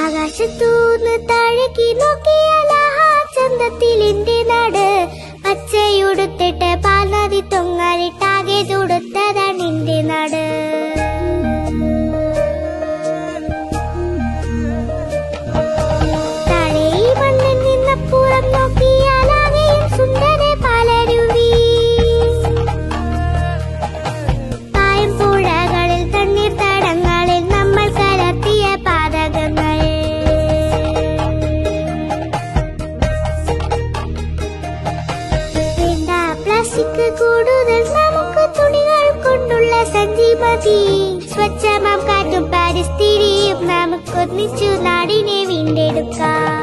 ആകാശത്തൂന്ന് താഴേക്ക് നോക്കിയാൽ ചന്തത്തിൽ എന്റെ നാട്, പച്ചയുടുത്തിട്ട് പാൽനദി തൊങ്ങാലിട്ടാകെ തൊടുത്തതാണ് എന്റെ നാട്. താഴെ ഈ മണ്ണിൽ നിന്നപ്പുറം നോക്കിയാൽ ആകെയും സുന്ദര പാലരുവി, പായം പുഴകളിൽ തണ്ണീർ തടങ്ങളിൽ നമ്മൾ കലർത്തിയ പാതകങ്ങൾ. പ്ലാസ്റ്റിക് കൂടുതൽ നമുക്ക് തുണികൾ കൊണ്ടുള്ള സഞ്ചി മതി. സ്വച്ഛമാം കാറ്റും പരിസ്ഥിതിയും നമുക്കൊന്നിച്ചു നാടിനെ വീണ്ടെടുക്കാം.